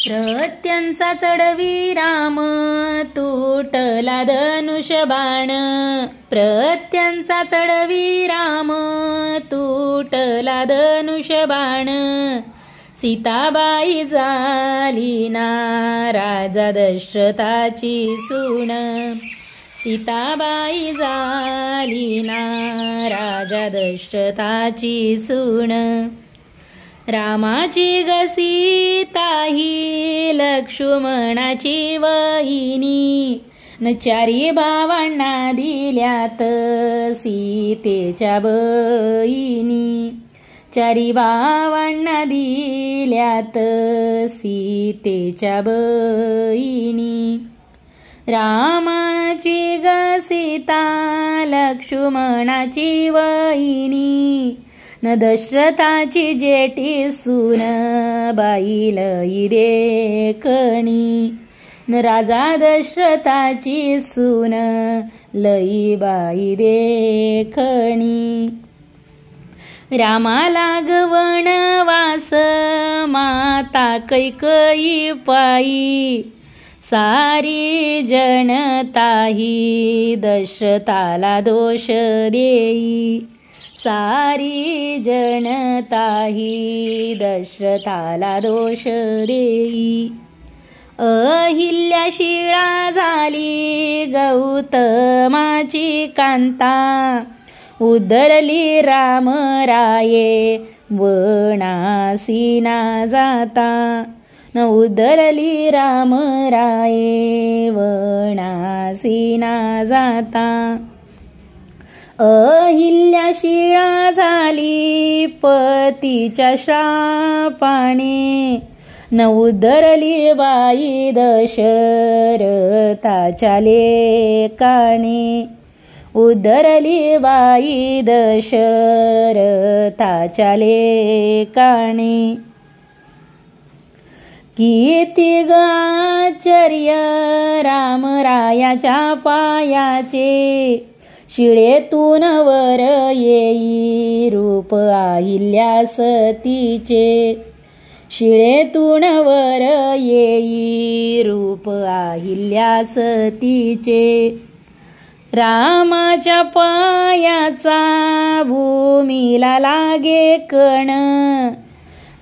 प्रत्यंचा चढवी राम तुटला धनुष्यबाण। प्रत्यंचा चढवी राम तुटला धनुष्यबाण। सीताबाई झाली ना राजा दशरथाची सून। सीताबाई झाली ना राजा दशरथाची सून। रामाची ग सीता ही लक्ष्मणाची वहिनी। न चारी भावांना दिल्यात सीतेच्या बहिणी। चारी भावांना दिल्यात सीतेच्या बहिणी। रामाची ग सीता लक्ष्मणाची वहिनी। न दशरथाची जेठी सून बाई लई देखणी। न राजा दशरथाची सून लई बाई देखणी। रामाला ग वनवास माता कैकेयी पायी। सारी जनता ही दशरथाला दोष देई। सारी जनता ही दशरथाला दोष देई। अहिल्या शिळा झाली गौतमाची कांता। उद्धरली रामराये वनासी ना जाता। न उद्धरली रामराये वनासी ना जाता। अहिल्या शिळा झाली पतीच्या श्रापाने। न उद्धरली बाई दशरथाच्या लेकाने। उद्धरली बाई दशरथाच्या लेकाने। किती ग आश्चर्य रामरायाच्या पायाचे। शिळेतून वर येई रूप अहिल्या सतीचे। शिळेतून वर येई रूप अहिल्या सतीचे। रामाच्या पायाचा भूमीला लागे कण।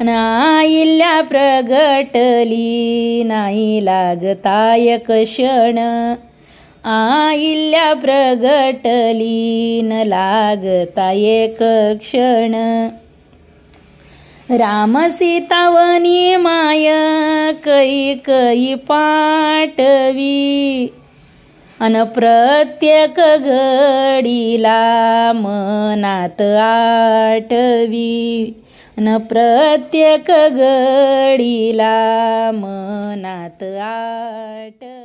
अहिल्या प्रगटली नाही लागता एक क्षण। अहिल्या प्रगटली न लागता एक क्षण। राम सीता वनी माय कैकेयी पाटवी। अन प्रत्येक घडीला मनात आठवी। न प्रत्येक घडीला मनात आठवी।